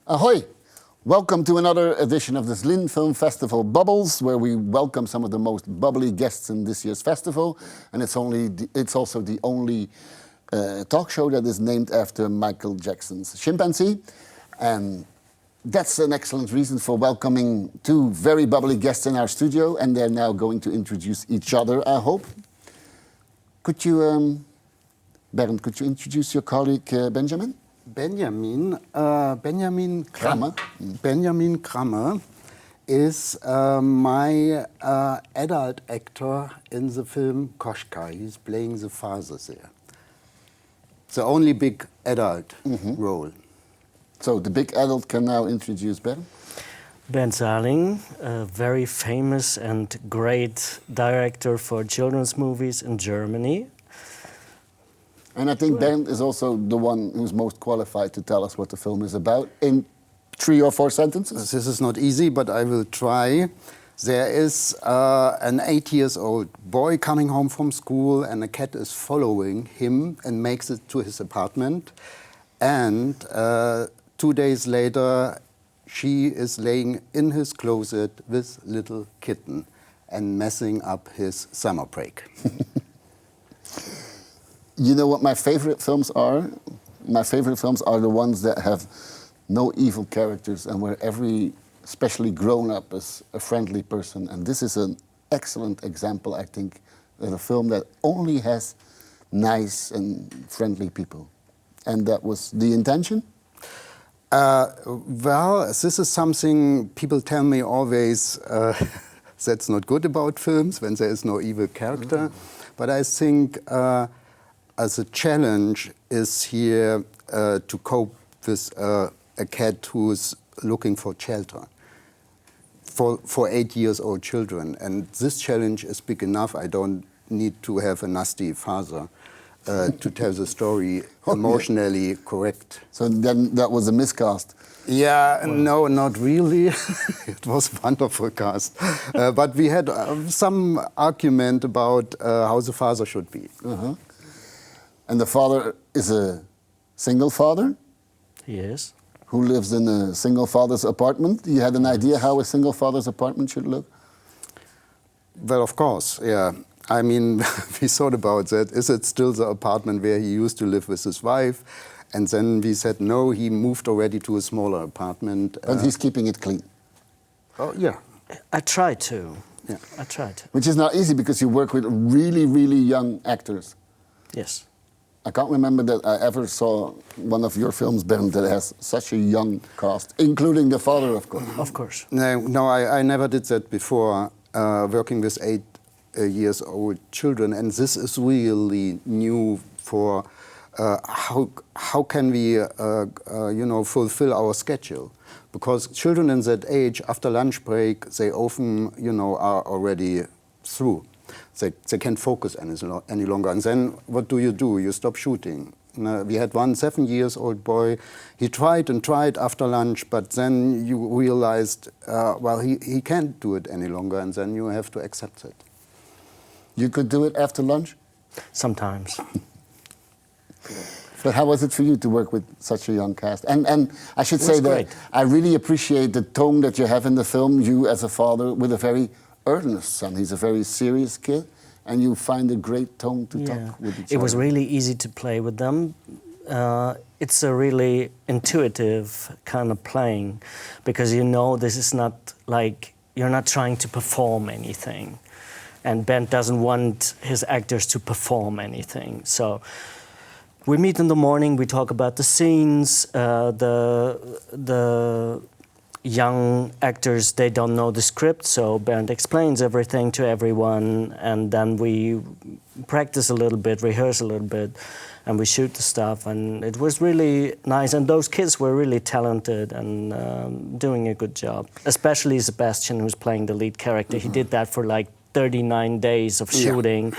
Ahoy! Welcome to another edition of this Lynn Film Festival Bubbles, where we welcome some of the most bubbly guests in this year's festival. And it's also the only talk show that is named after Michael Jackson's chimpanzee. And that's an excellent reason for welcoming two very bubbly guests in our studio, and they're now going to introduce each other, I hope. Could you, Bernd, could you introduce your colleague Benjamin? Benjamin Kramme. Benjamin Kramme is my adult actor in the film Koschka. He's playing the father there. The only big adult role. So the big adult can now introduce Bernd. Bernd Sahling, a very famous and great director for children's movies in Germany. And I think Bernd is also the one who's most qualified to tell us what the film is about in 3 or 4 sentences. This is not easy, but I will try. There is an 8-year-old boy coming home from school, and a cat is following him and makes it to his apartment. And 2 days later, she is laying in his closet with little kitten and messing up his summer break. You know what my favorite films are? My favorite films are the ones that have no evil characters and where every, especially grown-up, is a friendly person. And this is an excellent example, I think, of a film that only has nice and friendly people. And that was the intention? Well, this is something people tell me always that's not good about films, when there is no evil character. But I think as a challenge is here to cope with a cat who's looking for shelter for 8-year-old children. And this challenge is big enough. I don't need to have a nasty father to tell the story emotionally correct. So then that was a miscast. Yeah, no, not really. It was a wonderful cast. But we had some argument about how the father should be. And the father is a single father? Yes. Who lives in a single father's apartment? You had an idea how a single father's apartment should look? Well, of course, yeah. I mean, we thought about that. Is it still the apartment where he used to live with his wife? And then we said, no, he moved already to a smaller apartment. But he's keeping it clean. Oh, yeah. I tried to. Yeah. I tried to. Which is not easy because you work with really, really young actors. Yes. I can't remember that I ever saw one of your films, Bernd, that has such a young cast, including the father, of course. Of course. No, I never did that before, working with 8-year-old children. And this is really new for how can we fulfill our schedule? Because children in that age, after lunch break, they often are already through. They can't focus any longer. And then what do? You stop shooting. We had one 7-year-old boy. He tried and tried after lunch, but then you realized, well, he can't do it any longer, and then you have to accept it. You could do it after lunch? Sometimes. But how was it for you to work with such a young cast? And I should say that I really appreciate the tone that you have in the film, you as a father with a very earnest son. He's a very serious kid, and you find a great tone to talk with each other. It was really easy to play with them. It's a really intuitive kind of playing, because this is not like, you're not trying to perform anything. And Bernd doesn't want his actors to perform anything. So we meet in the morning, we talk about the scenes, the young actors, they don't know the script, so Bernd explains everything to everyone, and then we practice a little bit, rehearse a little bit, and we shoot the stuff, and it was really nice. And those kids were really talented and doing a good job, especially Sebastian, who's playing the lead character. He did that for like 39 days of shooting,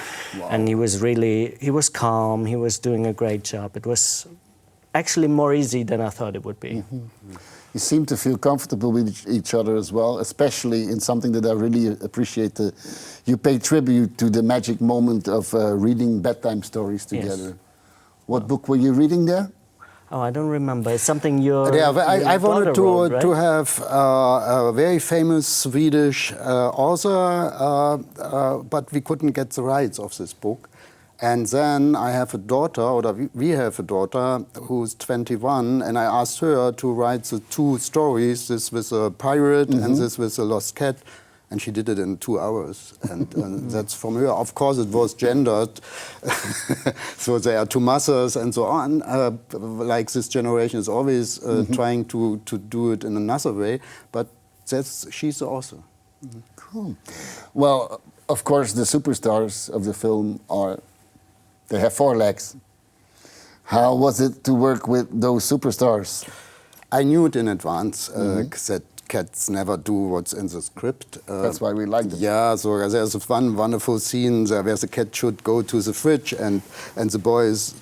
and he was calm, he was doing a great job. It was actually more easy than I thought it would be. You seem to feel comfortable with each other as well, especially in something that I really appreciate. You pay tribute to the magic moment of reading bedtime stories together. Yes. What book were you reading there? Oh, I don't remember. It's something your Yeah, but I daughter wanted to wrote, right? to have a very famous Swedish author, but we couldn't get the rights of this book. And then I have a daughter, or we have a daughter who's 21, and I asked her to write the two stories, this with a pirate and this with a lost cat. And she did it in 2 hours, and that's from her. Of course, it was gendered, so there are two mothers and so on. Like this generation is always trying to do it in another way, but she's the author. Cool. Well, of course, the superstars of the film they have 4 legs. How was it to work with those superstars? I knew it in advance that cats never do what's in the script. That's why we liked it. Yeah, so there's one wonderful scene there where the cat should go to the fridge and the boy is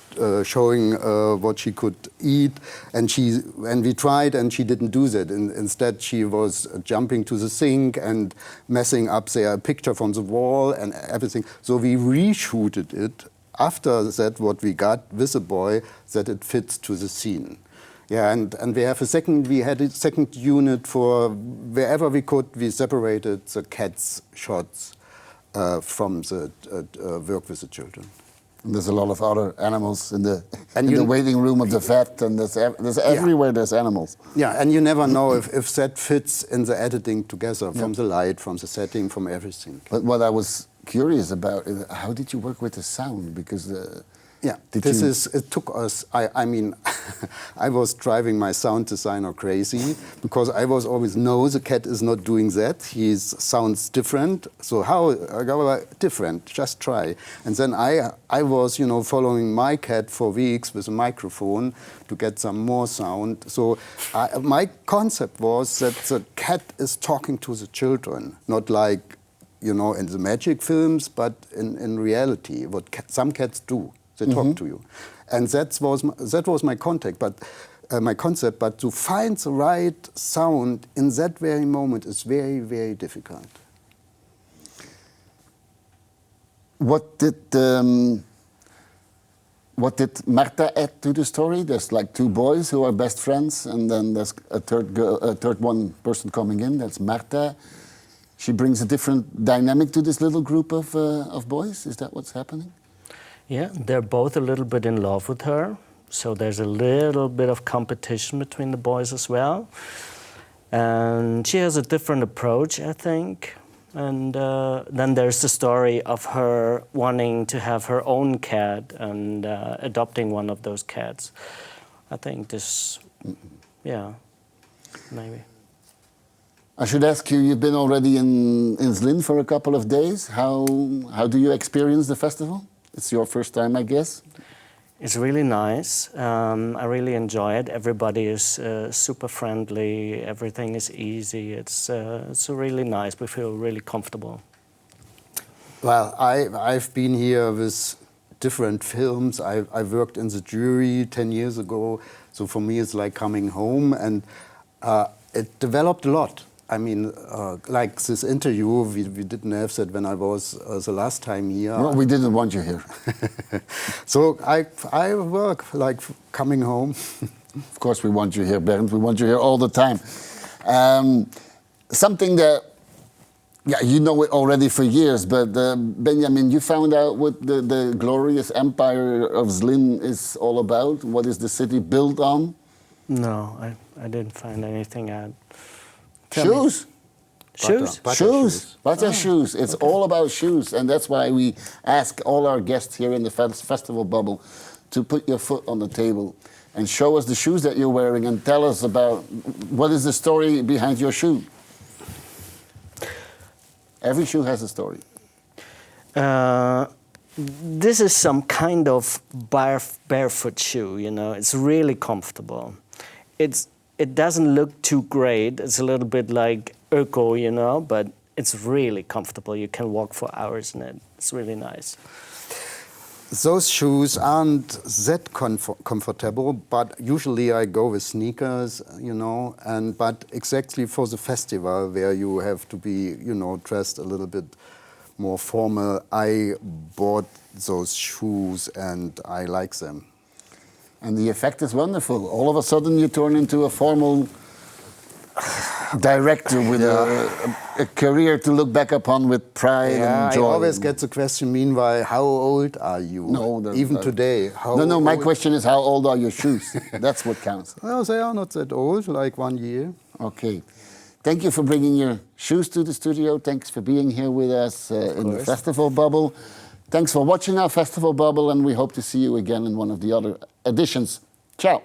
showing what she could eat, and we tried and she didn't do that. Instead, she was jumping to the sink and messing up their picture from the wall and everything. So we reshooted it after that, what we got with the boy, that it fits to the scene. Yeah, and we had a second unit for wherever we could. We separated the cats' shots from the work with the children. And there's a lot of other animals in the waiting room of the vet, and there's everywhere there's animals. Yeah, and you never know if that fits in the editing together, from the light, from the setting, from everything. But what I was curious about is how did you work with the sound? Because it took us, I mean, I was driving my sound designer crazy because I was always, no, the cat is not doing that. He sounds different. So how, different, just try. And then I was, following my cat for weeks with a microphone to get some more sound. So my concept was that the cat is talking to the children, not like, in the magic films, but in reality, what some cats do. They talk to you, and that was my concept. But to find the right sound in that very moment is very, very difficult. What did Marta add to the story? There's like 2 boys who are best friends, and then there's a third one person coming in. That's Marta. She brings a different dynamic to this little group of boys. Is that what's happening? Yeah, they're both a little bit in love with her, so there's a little bit of competition between the boys as well. And she has a different approach, I think. And then there's the story of her wanting to have her own cat and adopting one of those cats. I think this, yeah, maybe. I should ask you, you've been already in Zlin for a couple of days. How do you experience the festival? It's your first time, I guess. It's really nice. I really enjoy it. Everybody is super friendly. Everything is easy. It's really nice. We feel really comfortable. Well, I've been here with different films. I worked in the jury 10 years ago. So for me, it's like coming home, and it developed a lot. I mean, like this interview, we didn't have that when I was the last time here. Well, we didn't want you here. So I work like coming home. Of course we want you here, Bernd. We want you here all the time. Something that, you know it already for years, but Benjamin, you found out what the glorious empire of Zlin is all about? What is the city built on? No, I didn't find anything out. Shoes. Shoes? Shoes. Butter shoes. It's all about shoes. And that's why we ask all our guests here in the festival bubble to put your foot on the table and show us the shoes that you're wearing and tell us about what is the story behind your shoe. Every shoe has a story. This is some kind of barefoot shoe, It's really comfortable. It doesn't look too great. It's a little bit like s.r.o, but it's really comfortable. You can walk for hours in it. It's really nice. Those shoes aren't that comfortable, but usually I go with sneakers, but exactly for the festival where you have to be, dressed a little bit more formal, I bought those shoes and I like them. And the effect is wonderful. All of a sudden you turn into a formal director with a career to look back upon with pride and joy. I always get the question, meanwhile, how old are you? No, even today. No, my question is, how old are your shoes? That's what counts. Well, they are not that old, like 1 year. Okay. Thank you for bringing your shoes to the studio. Thanks for being here with us in the Festival Bubble. Thanks for watching our Festival Bubble, and we hope to see you again in one of the other editions. Ciao.